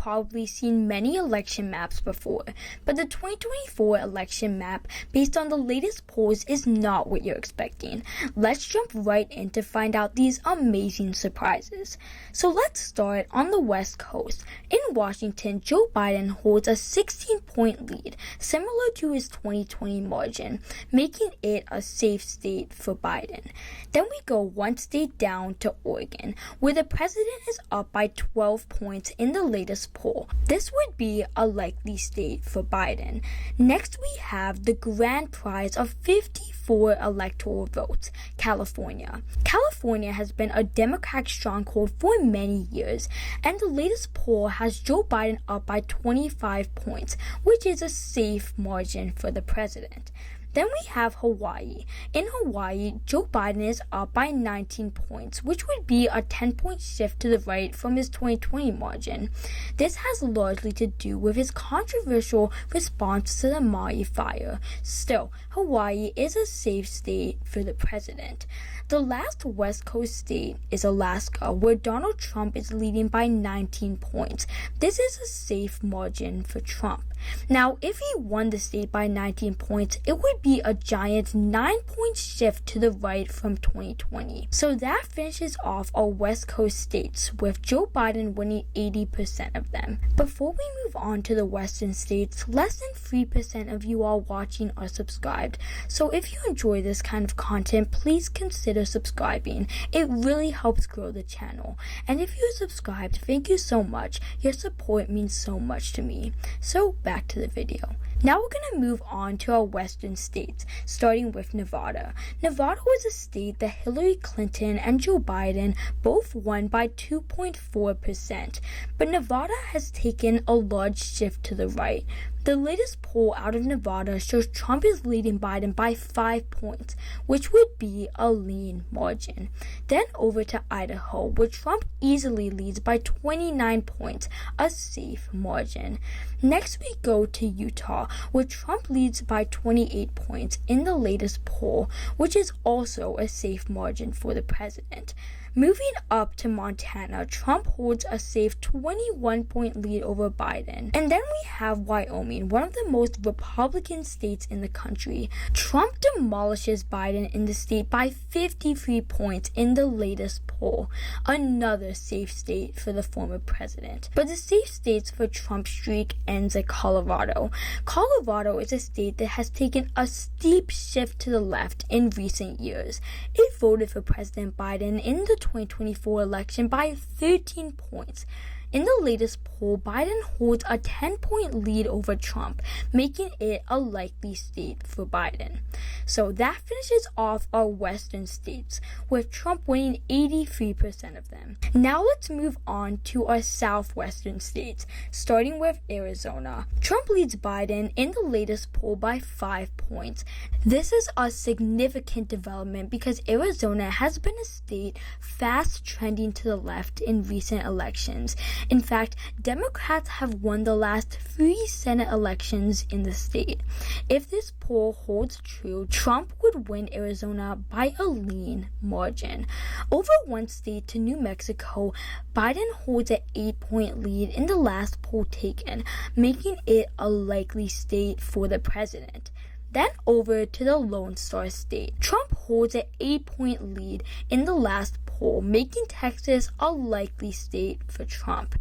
probably seen many election maps before, but the 2024 election map, based on the latest polls, is not what you're expecting. Let's jump right in to find out these amazing surprises. So let's start on the West Coast. In Washington, Joe Biden holds a 16-point lead, similar to his 2020 margin, making it a safe state for Biden. Then we go one state down to Oregon, where the president is up by 12 points in the latest poll. This would be a likely state for Biden. Next, we have the grand prize of 54 electoral votes, California. California has been a Democratic stronghold for many years, and the latest poll has Joe Biden up by 25 points, which is a safe margin for the president. Then we have Hawaii. In Hawaii, Joe Biden is up by 19 points, which would be a 10-point shift to the right from his 2020 margin. This has largely to do with his controversial response to the Maui fire. Still, Hawaii is a safe state for the president. The last West Coast state is Alaska, where Donald Trump is leading by 19 points. This is a safe margin for Trump. Now, if he won the state by 19 points, it would be a giant 9-point shift to the right from 2020. So that finishes off our West Coast states, with Joe Biden winning 80% of them. Before we move on to the Western states, less than 3% of you all watching are subscribed. So if you enjoy this kind of content, please consider subscribing. It really helps grow the channel. And if you're subscribed, thank you so much. Your support means so much to me. So back to the video. Now we're going to move on to our western states, starting with Nevada. Nevada was a state that Hillary Clinton and Joe Biden both won by 2.4%, but Nevada has taken a large shift to the right. The latest poll out of Nevada shows Trump is leading Biden by 5 points, which would be a lean margin. Then over to Idaho, where Trump easily leads by 29 points, a safe margin. Next we go to Utah, where Trump leads by 28 points in the latest poll, which is also a safe margin for the president. Moving up to Montana, Trump holds a safe 21-point lead over Biden. And then we have Wyoming, one of the most Republican states in the country. Trump demolishes Biden in the state by 53 points in the latest poll, another safe state for the former president. But the safe states for Trump's streak ends at Colorado. Colorado is a state that has taken a steep shift to the left in recent years. It voted for President Biden in the 2024 election by 13 points. In the latest poll, Biden holds a 10-point lead over Trump, making it a likely state for Biden. So that finishes off our western states, with Trump winning 83% of them. Now let's move on to our southwestern states, starting with Arizona. Trump leads Biden in the latest poll by 5 points. This is a significant development because Arizona has been a state fast trending to the left in recent elections. In fact, Democrats have won the last 3 Senate elections in the state. If this poll holds true, Trump would win Arizona by a lean margin. Over one state to New Mexico, Biden holds an 8-point lead in the last poll taken, making it a likely state for the president. Then over to the Lone Star State. Trump holds an 8-point lead in the last poll, making Texas a likely state for Trump.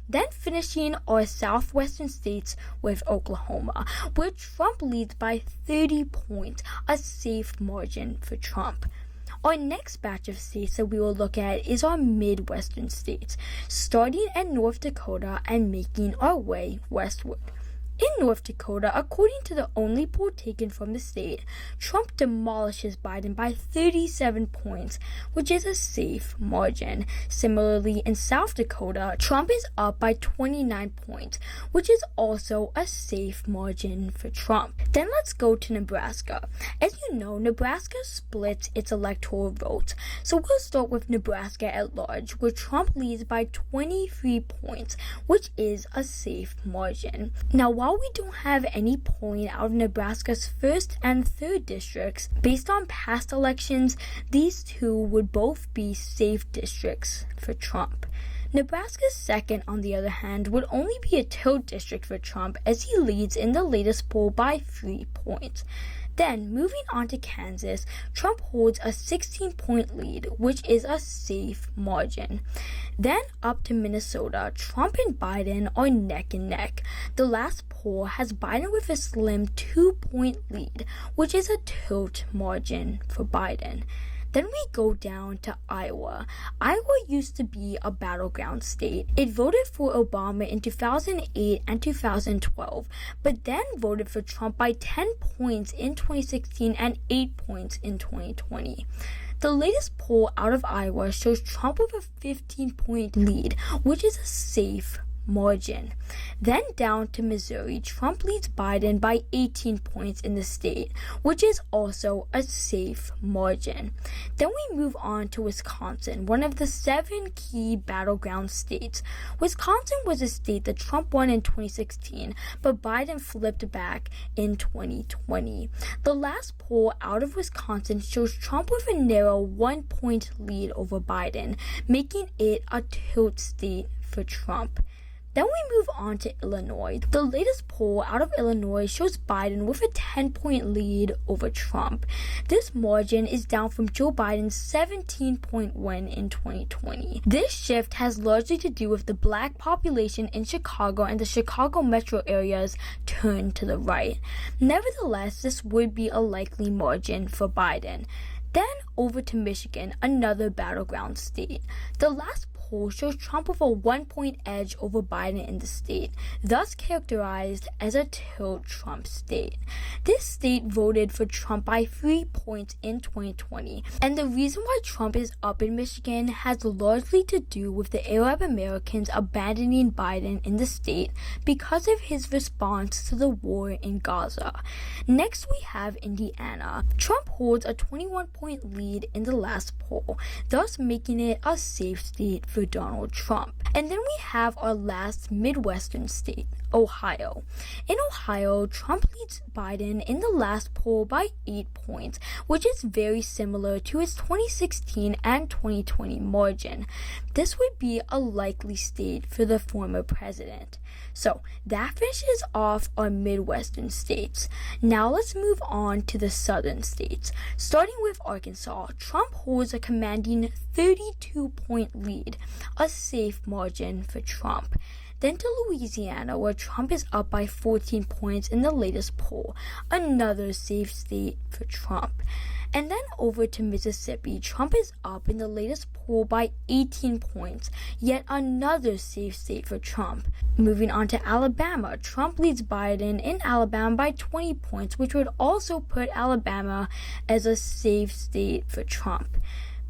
Then finishing our southwestern states with Oklahoma, where Trump leads by 30 points, a safe margin for Trump. Our next batch of states that we will look at is our Midwestern states, starting at North Dakota and making our way westward. In North Dakota, according to the only poll taken from the state, Trump demolishes Biden by 37 points, which is a safe margin. Similarly, in South Dakota, Trump is up by 29 points, which is also a safe margin for Trump. Then let's go to Nebraska. As you know, Nebraska splits its electoral vote, so we'll start with Nebraska at large, where Trump leads by 23 points, which is a safe margin. Now, while we don't have any polling out of Nebraska's 1st and 3rd districts, based on past elections, these two would both be safe districts for Trump. Nebraska's second, on the other hand, would only be a tilt district for Trump, as he leads in the latest poll by 3 points. Then, moving on to Kansas, Trump holds a 16-point lead, which is a safe margin. Then up to Minnesota, Trump and Biden are neck and neck. The last poll has Biden with a slim 2-point lead, which is a tilt margin for Biden. Then we go down to Iowa. Iowa used to be a battleground state. It voted for Obama in 2008 and 2012, but then voted for Trump by 10 points in 2016 and 8 points in 2020. The latest poll out of Iowa shows Trump with a 15-point lead, which is a safe margin. Then down to Missouri, Trump leads Biden by 18 points in the state, which is also a safe margin. Then we move on to Wisconsin, one of the 7 key battleground states. Wisconsin was a state that Trump won in 2016, but Biden flipped back in 2020. The last poll out of Wisconsin shows Trump with a narrow 1-point lead over Biden, making it a tilt state for Trump. Then we move on to Illinois. The latest poll out of Illinois shows Biden with a 10-point lead over Trump. This margin is down from Joe Biden's 17-point win in 2020. This shift has largely to do with the black population in Chicago and the Chicago metro areas turned to the right. Nevertheless, this would be a likely margin for Biden. Then over to Michigan, another battleground state. The last poll shows Trump with a 1-point edge over Biden in the state, thus characterized as a tilt Trump state. This state voted for Trump by 3 points in 2020, and the reason why Trump is up in Michigan has largely to do with the Arab Americans abandoning Biden in the state because of his response to the war in Gaza. Next we have Indiana. Trump holds a 21-point lead in the last poll, thus making it a safe state for Donald Trump. And then we have our last Midwestern state, Ohio. In Ohio, Trump leads Biden in the last poll by 8 points, which is very similar to his 2016 and 2020 margin. This would be a likely state for the former president. So that finishes off our Midwestern states. Now let's move on to the southern states. Starting with Arkansas, Trump holds a commanding 32-point lead, a safe margin for Trump. Then to Louisiana, where Trump is up by 14 points in the latest poll, another safe state for Trump. And then over to Mississippi, Trump is up in the latest poll by 18 points, yet another safe state for Trump. Moving on to Alabama, Trump leads Biden in Alabama by 20 points, which would also put Alabama as a safe state for Trump.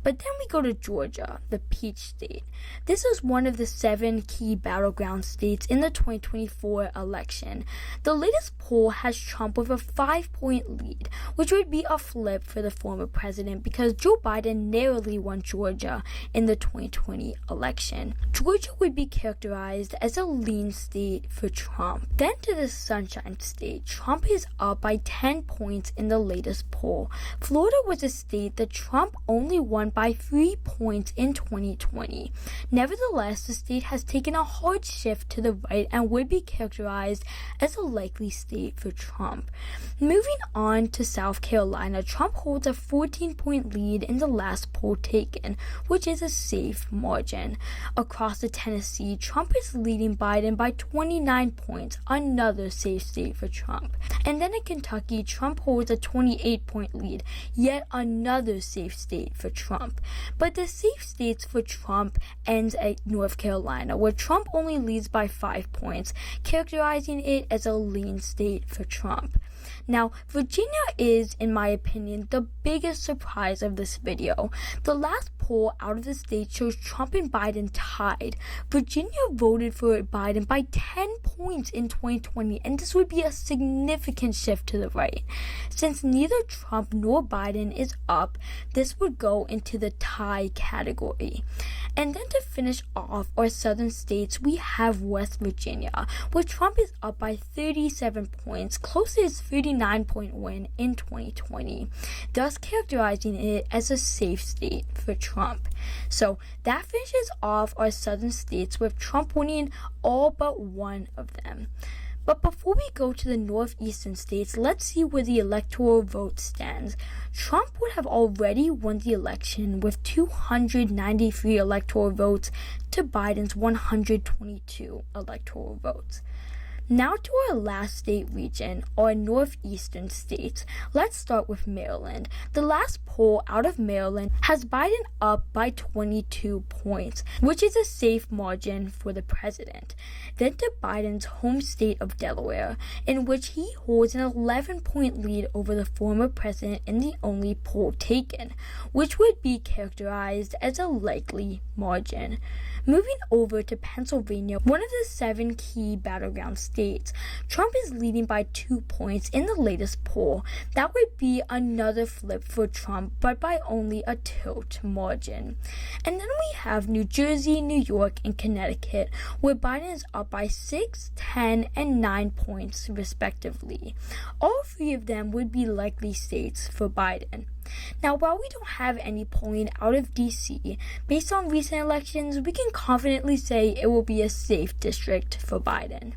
But then we go to Georgia, the Peach State. This is one of the 7 key battleground states in the 2024 election. The latest poll has Trump with a 5-point lead, which would be a flip for the former president because Joe Biden narrowly won Georgia in the 2020 election. Georgia would be characterized as a lean state for Trump. Then to the Sunshine State, Trump is up by 10 points in the latest poll. Florida was a state that Trump only won by 3 points in 2020. Nevertheless, the state has taken a hard shift to the right and would be characterized as a likely state for Trump. Moving on to South Carolina, Trump holds a 14-point lead in the last poll taken, which is a safe margin. Across the Tennessee, Trump is leading Biden by 29 points, another safe state for Trump. And then in Kentucky, Trump holds a 28-point lead, yet another safe state for Trump. But the safe states for Trump ends at North Carolina, where Trump only leads by 5 points, characterizing it as a lean state for Trump. Now, Virginia is, in my opinion, the biggest surprise of this video. The last poll out of the state shows Trump and Biden tied. Virginia voted for Biden by 10 points in 2020, and this would be a significant shift to the right. Since neither Trump nor Biden is up, this would go into the tie category. And then to finish off our southern states, we have West Virginia, where Trump is up by 37 points, close to his 39 29-point win in 2020, thus characterizing it as a safe state for Trump. So that finishes off our southern states with Trump winning all but one of them. But before we go to the northeastern states, let's see where the electoral vote stands. Trump would have already won the election with 293 electoral votes to Biden's 122 electoral votes. Now to our last state region, our northeastern states. Let's start with Maryland. The last poll out of Maryland has Biden up by 22 points, which is a safe margin for the president. Then to Biden's home state of Delaware, in which he holds an 11-point lead over the former president in the only poll taken, which would be characterized as a likely margin. Moving over to Pennsylvania, one of the 7 key battleground states, Trump is leading by 2 points in the latest poll. That would be another flip for Trump, but by only a tilt margin. And then we have New Jersey, New York, and Connecticut, where Biden is up by 6, 10, and 9 points respectively. All 3 of them would be likely states for Biden. Now, while we don't have any polling out of D.C., based on recent elections, we can confidently say it will be a safe district for Biden.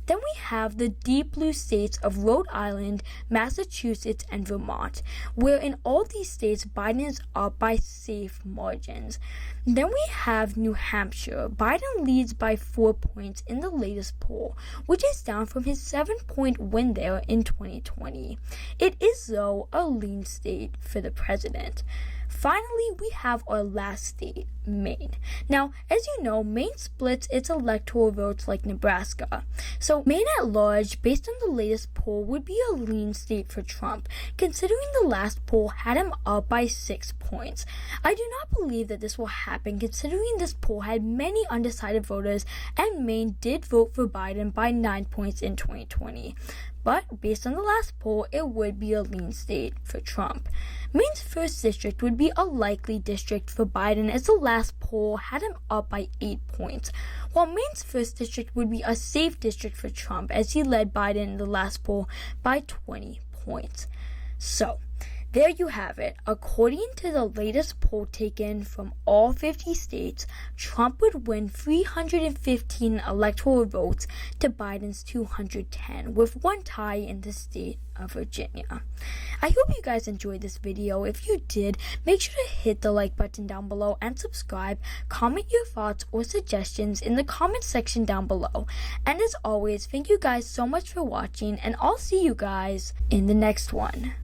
Then we have the deep blue states of Rhode Island, Massachusetts, and Vermont, where in all these states, Biden is up by safe margins. Then we have New Hampshire. Biden leads by 4 points in the latest poll, which is down from his 7-point win there in 2020. It is, though, a lean state for the president. Finally, we have our last state, Maine. Now, as you know, Maine splits its electoral votes like Nebraska. So Maine at large, based on the latest poll, would be a lean state for Trump, considering the last poll had him up by 6 points. I do not believe that this will happen, considering this poll had many undecided voters, and Maine did vote for Biden by 9 points in 2020. But based on the last poll, it would be a lean state for Trump. Maine's first district would be a likely district for Biden, as the last poll had him up by 8 points, while Maine's first district would be a safe district for Trump, as he led Biden in the last poll by 20 points. So, there you have it. According to the latest poll taken from all 50 states, Trump would win 315 electoral votes to Biden's 210, with one tie in the state of Virginia. I hope you guys enjoyed this video. If you did, make sure to hit the like button down below and subscribe. Comment your thoughts or suggestions in the comment section down below. And as always, thank you guys so much for watching, and I'll see you guys in the next one.